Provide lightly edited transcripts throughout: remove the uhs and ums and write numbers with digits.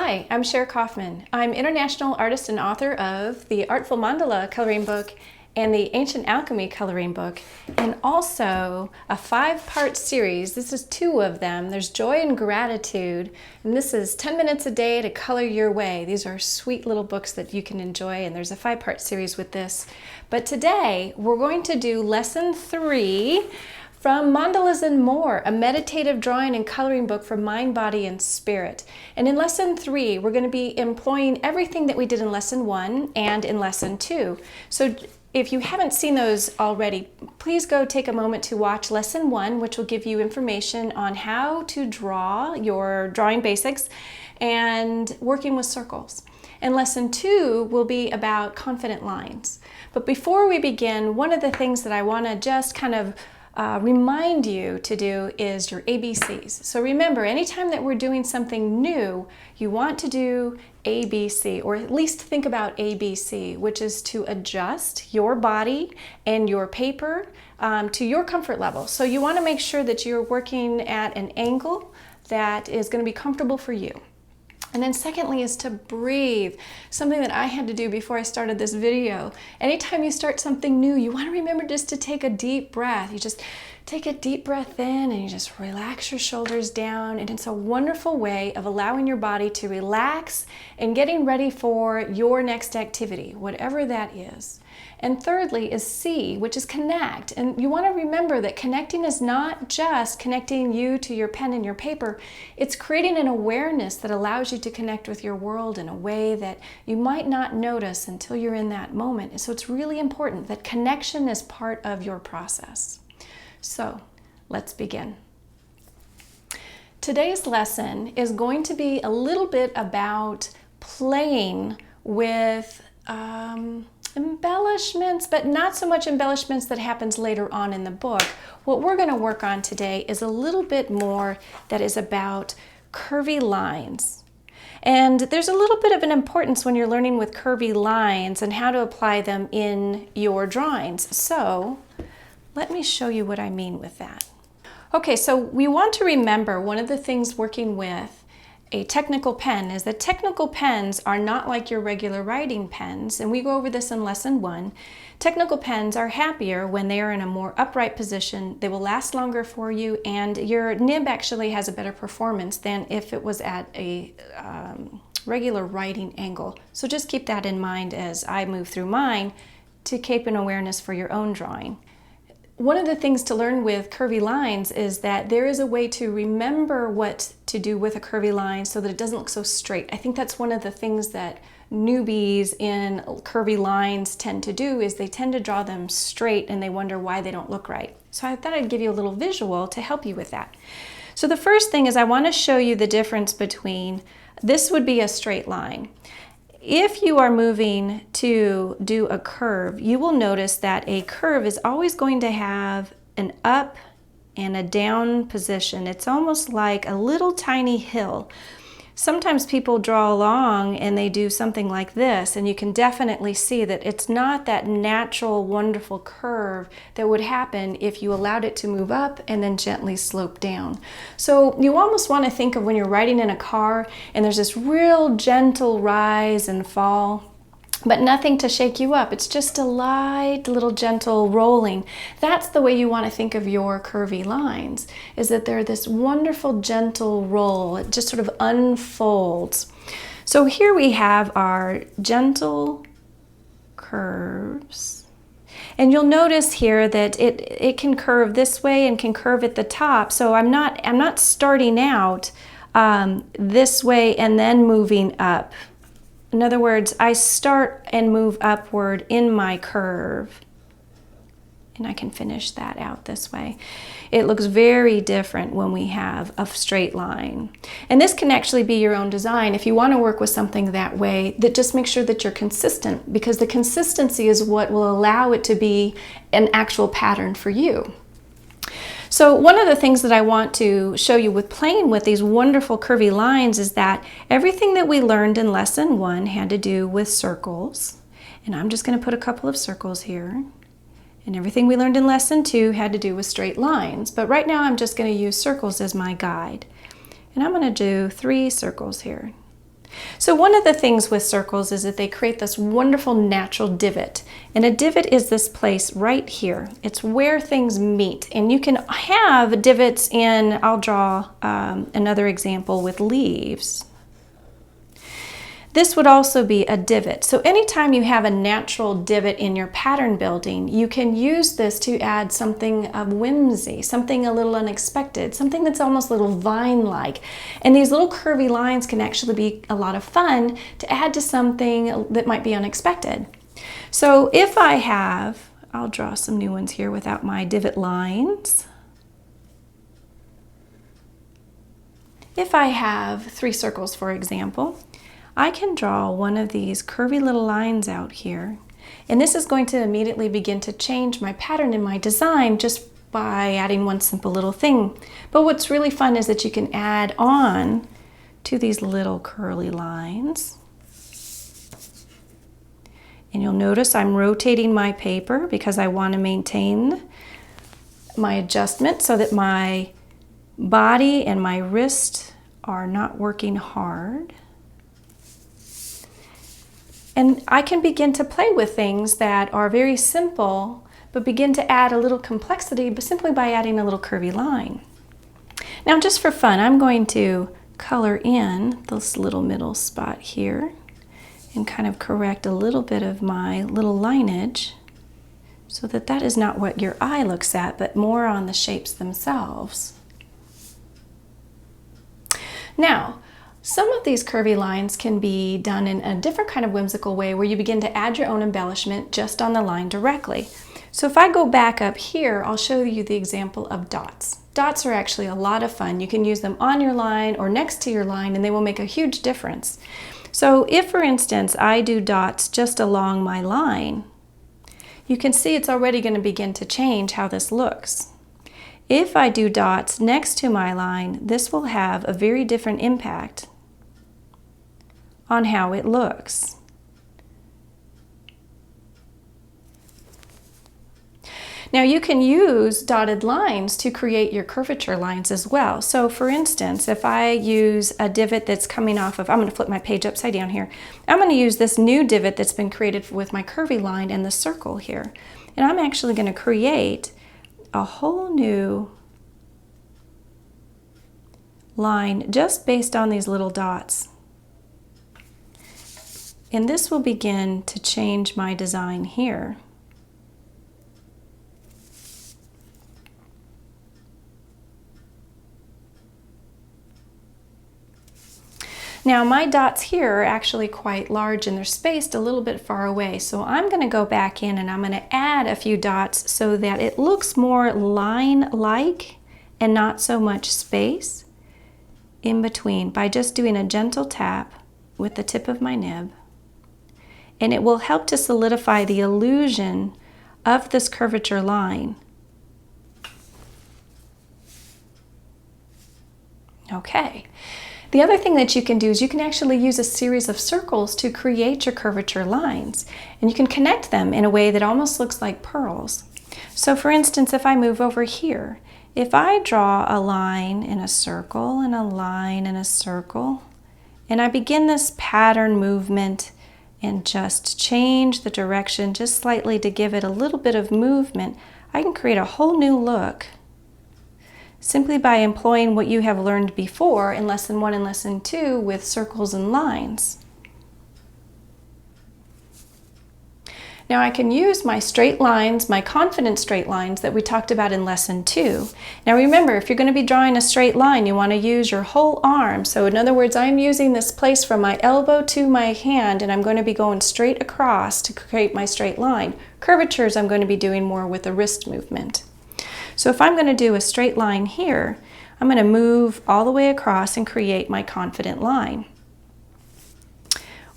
Hi, I'm Cher Kaufmann. I'm international artist and author of the Artful Mandala coloring book and the Ancient Alchemy coloring book, and also a 5-part series. This is 2 of them. There's Joy and Gratitude, and this is 10 minutes a day to color your way. These are sweet little books that you can enjoy, and there's a 5-part series with this. But today, we're going to do lesson 3 from Mandalas and More, a meditative drawing and coloring book for mind, body, and spirit. And in lesson 3, we're going to be employing everything that we did in lesson 1 and in lesson 2. So if you haven't seen those already, please go take a moment to watch lesson 1, which will give you information on how to draw your drawing basics and working with circles. And lesson 2 will be about confident lines. But before we begin, one of the things that I want to just kind of remind you to do is your ABCs. So remember, anytime that we're doing something new, you want to do ABC, or at least think about ABC, which is to adjust your body and your paper to your comfort level. So you want to make sure that you're working at an angle that is going to be comfortable for you. And then secondly is to breathe, something that I had to do before I started this video. Anytime you start something new, you want to remember just to take a deep breath. You just take a deep breath in and you just relax your shoulders down. And it's a wonderful way of allowing your body to relax and getting ready for your next activity, whatever that is. And thirdly is C, which is connect. And you want to remember that connecting is not just connecting you to your pen and your paper. It's creating an awareness that allows you to connect with your world in a way that you might not notice until you're in that moment. So it's really important that connection is part of your process. So let's begin. Today's lesson is going to be a little bit about playing with embellishments, but not so much embellishments that happens later on in the book. What we're going to work on today is a little bit more that is about curvy lines. And there's a little bit of an importance when you're learning with curvy lines and how to apply them in your drawings. So let me show you what I mean with that. Okay, so we want to remember one of the things working with a technical pen is that technical pens are not like your regular writing pens, and we go over this in lesson 1. Technical pens are happier when they are in a more upright position. They will last longer for you, and your nib actually has a better performance than if it was at a regular writing angle. So just keep that in mind as I move through mine to keep an awareness for your own drawing. One of the things to learn with curvy lines is that there is a way to remember what to do with a curvy line so that it doesn't look so straight. I think that's one of the things that newbies in curvy lines tend to do, is they tend to draw them straight and they wonder why they don't look right. So I thought I'd give you a little visual to help you with that. So the first thing is I want to show you the difference between, this would be a straight line. If you are moving to do a curve, you will notice that a curve is always going to have an up and a down position. It's almost like a little tiny hill. Sometimes people draw along and they do something like this, and you can definitely see that it's not that natural, wonderful curve that would happen if you allowed it to move up and then gently slope down. So you almost want to think of when you're riding in a car and there's this real gentle rise and fall, but nothing to shake you up. It's just a light, little gentle rolling. That's the way you want to think of your curvy lines, is that they're this wonderful, gentle roll. It just sort of unfolds. So here we have our gentle curves. And you'll notice here that it can curve this way and can curve at the top. So I'm not starting out this way and then moving up. In other words, I start and move upward in my curve, and I can finish that out this way. It looks very different when we have a straight line. And this can actually be your own design. If you want to work with something that way, that just make sure that you're consistent, because the consistency is what will allow it to be an actual pattern for you. So one of the things that I want to show you with playing with these wonderful curvy lines is that everything that we learned in lesson 1 had to do with circles. And I'm just going to put a couple of circles here. And everything we learned in lesson 2 had to do with straight lines. But right now I'm just going to use circles as my guide. And I'm going to do 3 circles here. So one of the things with circles is that they create this wonderful natural divot. And a divot is this place right here. It's where things meet. And you can have divots in, I'll draw another example with leaves. This would also be a divot. So anytime you have a natural divot in your pattern building, you can use this to add something of whimsy, something a little unexpected, something that's almost a little vine-like. And these little curvy lines can actually be a lot of fun to add to something that might be unexpected. So if I have, I'll draw some new ones here without my divot lines. If I have 3 circles, for example, I can draw one of these curvy little lines out here, and this is going to immediately begin to change my pattern in my design just by adding one simple little thing. But what's really fun is that you can add on to these little curly lines. And you'll notice I'm rotating my paper because I want to maintain my adjustment so that my body and my wrist are not working hard. And I can begin to play with things that are very simple, but begin to add a little complexity but simply by adding a little curvy line. Now just for fun, I'm going to color in this little middle spot here and kind of correct a little bit of my little lineage so that that is not what your eye looks at, but more on the shapes themselves. Now, some of these curvy lines can be done in a different kind of whimsical way where you begin to add your own embellishment just on the line directly. So if I go back up here, I'll show you the example of dots. Dots are actually a lot of fun. You can use them on your line or next to your line and they will make a huge difference. So if, for instance, I do dots just along my line, you can see it's already going to begin to change how this looks. If I do dots next to my line, this will have a very different impact on how it looks. Now you can use dotted lines to create your curvature lines as well. So for instance, if I use a divot that's coming off of, I'm going to flip my page upside down here. I'm going to use this new divot that's been created with my curvy line and the circle here. And I'm actually going to create a whole new line just based on these little dots. And this will begin to change my design here. Now my dots here are actually quite large and they're spaced a little bit far away. So I'm going to go back in and I'm going to add a few dots so that it looks more line-like and not so much space in between by just doing a gentle tap with the tip of my nib. And it will help to solidify the illusion of this curvature line. Okay. The other thing that you can do is you can actually use a series of circles to create your curvature lines. And you can connect them in a way that almost looks like pearls. So for instance, if I move over here, if I draw a line in a circle and a line in a circle, and I begin this pattern movement and just change the direction just slightly to give it a little bit of movement, I can create a whole new look simply by employing what you have learned before in Lesson 1 and Lesson 2 with circles and lines. Now I can use my straight lines, my confident straight lines that we talked about in Lesson 2. Now remember, if you're going to be drawing a straight line, you want to use your whole arm. So in other words, I'm using this place from my elbow to my hand and I'm going to be going straight across to create my straight line. Curvatures I'm going to be doing more with the wrist movement. So if I'm going to do a straight line here, I'm going to move all the way across and create my confident line.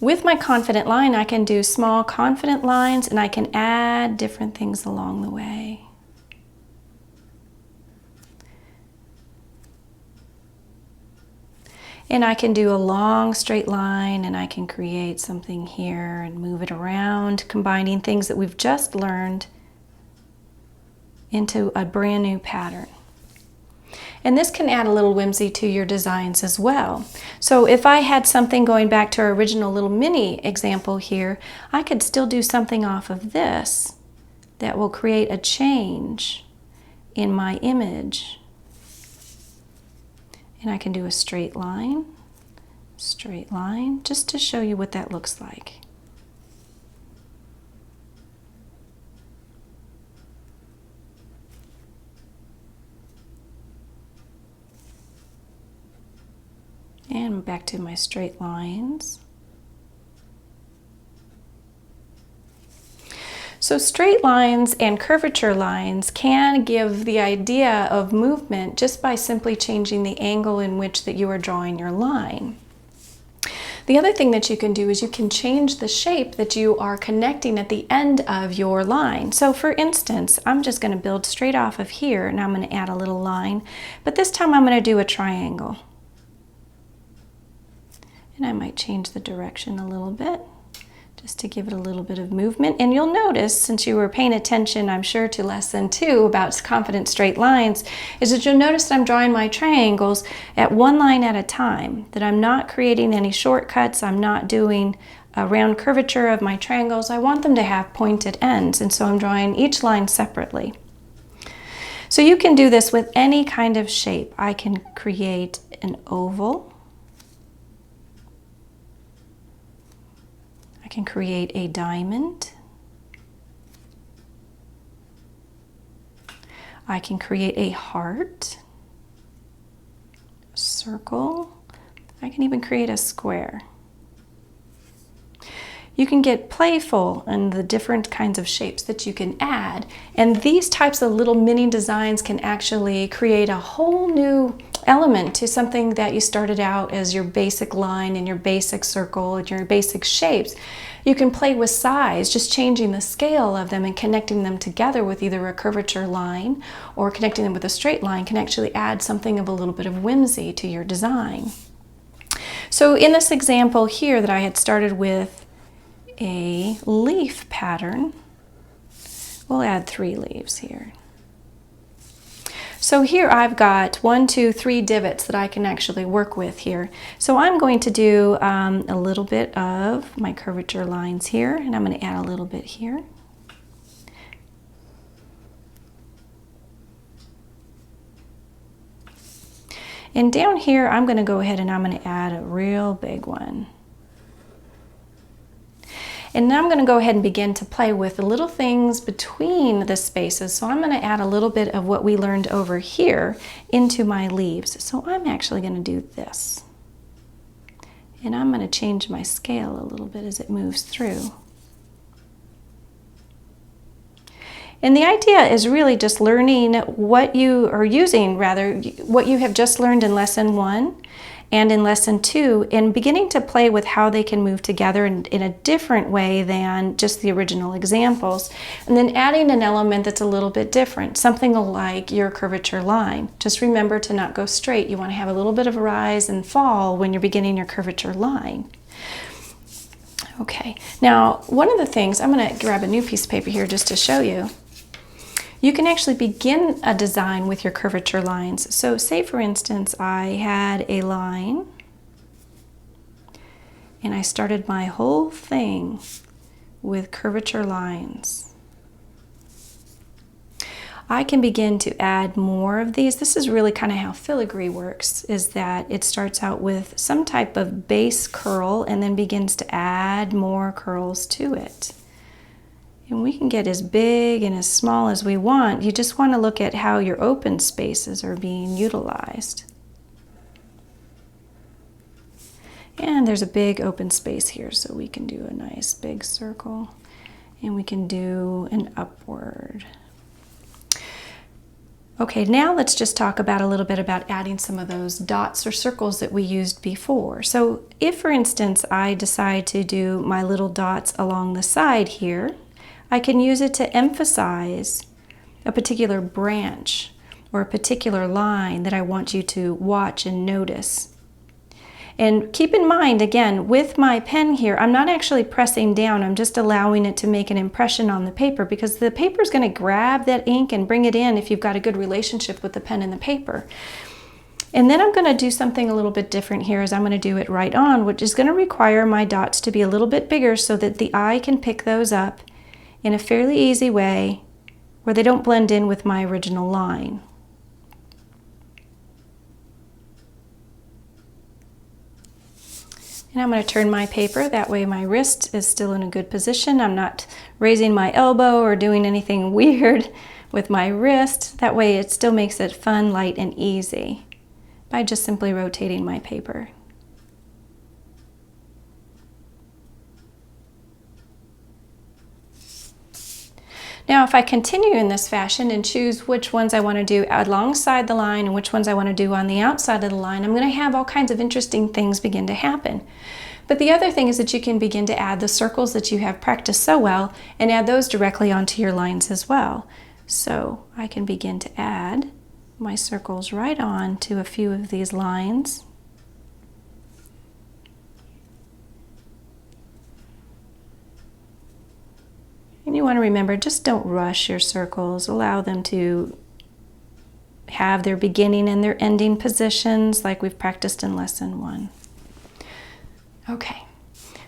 With my confident line, I can do small confident lines and I can add different things along the way. And I can do a long straight line and I can create something here and move it around, combining things that we've just learned into a brand new pattern. And this can add a little whimsy to your designs as well. So if I had something going back to our original little mini example here, I could still do something off of this that will create a change in my image. And I can do a straight line, just to show you what that looks like. And back to my straight lines. So straight lines and curvature lines can give the idea of movement just by simply changing the angle in which that you are drawing your line. The other thing that you can do is you can change the shape that you are connecting at the end of your line. So for instance, I'm just going to build straight off of here and I'm going to add a little line, but this time I'm going to do a triangle. And I might change the direction a little bit just to give it a little bit of movement. And you'll notice, since you were paying attention, I'm sure, to lesson 2 about confident straight lines, is that you'll notice that I'm drawing my triangles at one line at a time, that I'm not creating any shortcuts, I'm not doing a round curvature of my triangles. I want them to have pointed ends, and so I'm drawing each line separately. So you can do this with any kind of shape. I can create an oval. I can create a diamond. I can create a heart, a circle. I can even create a square. You can get playful in the different kinds of shapes that you can add, and these types of little mini designs can actually create a whole new element to something that you started out as your basic line and your basic circle and your basic shapes. You can play with size, just changing the scale of them and connecting them together with either a curvature line or connecting them with a straight line can actually add something of a little bit of whimsy to your design. So in this example here that I had started with a leaf pattern, we'll add 3 leaves here. So here I've got 1, 2, 3 divots that I can actually work with here. So I'm going to do a little bit of my curvature lines here, and I'm going to add a little bit here. And down here I'm going to go ahead and I'm going to add a real big one. And now I'm going to go ahead and begin to play with the little things between the spaces. So I'm going to add a little bit of what we learned over here into my leaves. So I'm actually going to do this. And I'm going to change my scale a little bit as it moves through. And the idea is really just learning what you are using, what you have just learned in lesson 1 and in lesson 2, and beginning to play with how they can move together in a different way than just the original examples. And then adding an element that's a little bit different, something like your curvature line. Just remember to not go straight. You want to have a little bit of a rise and fall when you're beginning your curvature line. Okay, now one of the things, I'm going to grab a new piece of paper here just to show you. You can actually begin a design with your curvature lines. So say for instance I had a line and I started my whole thing with curvature lines. I can begin to add more of these. This is really kind of how filigree works, is that it starts out with some type of base curl and then begins to add more curls to it. And we can get as big and as small as we want. You just want to look at how your open spaces are being utilized. And there's a big open space here, so we can do a nice big circle. And we can do an upward. Okay, now let's just talk about a little bit about adding some of those dots or circles that we used before. So if, for instance, I decide to do my little dots along the side here, I can use it to emphasize a particular branch or a particular line that I want you to watch and notice. And keep in mind, again, with my pen here, I'm not actually pressing down, I'm just allowing it to make an impression on the paper, because the paper is going to grab that ink and bring it in if you've got a good relationship with the pen and the paper. And then I'm going to do something a little bit different here, is I'm going to do it right on, which is going to require my dots to be a little bit bigger so that the eye can pick those up in a fairly easy way where they don't blend in with my original line. And I'm going to turn my paper, that way my wrist is still in a good position. I'm not raising my elbow or doing anything weird with my wrist. That way it still makes it fun, light, and easy by just simply rotating my paper. Now, if I continue in this fashion and choose which ones I want to do alongside the line and which ones I want to do on the outside of the line, I'm going to have all kinds of interesting things begin to happen. But the other thing is that you can begin to add the circles that you have practiced so well and add those directly onto your lines as well. So I can begin to add my circles right on to a few of these lines. And you want to remember, just don't rush your circles. Allow them to have their beginning and their ending positions like we've practiced in lesson 1. Okay.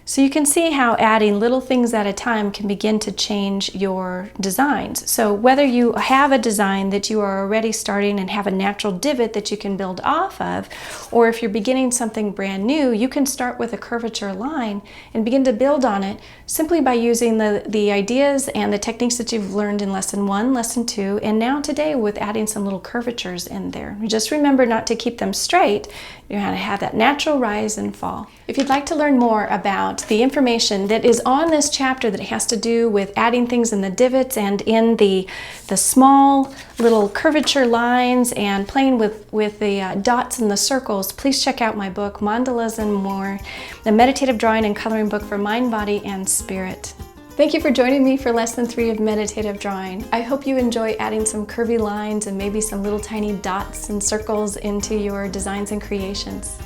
So you can see how adding little things at a time can begin to change your designs. So whether you have a design that you are already starting and have a natural divot that you can build off of, or if you're beginning something brand new, you can start with a curvature line and begin to build on it simply by using the ideas and the techniques that you've learned in lesson 1, lesson 2, and now today with adding some little curvatures in there. Just remember not to keep them straight. You're going to have that natural rise and fall. If you'd like to learn more about the information that is on this chapter that has to do with adding things in the divots and in the small little curvature lines and playing with the dots and the circles, please check out my book, Mandalas and More, the meditative drawing and coloring book for mind, body, and spirit. Thank you for joining me for lesson 3 of meditative drawing. I hope you enjoy adding some curvy lines and maybe some little tiny dots and circles into your designs and creations.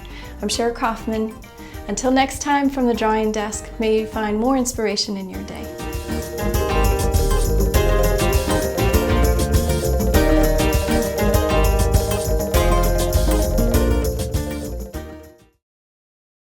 I'm Cher Kaufmann. Until next time from the drawing desk, may you find more inspiration in your day.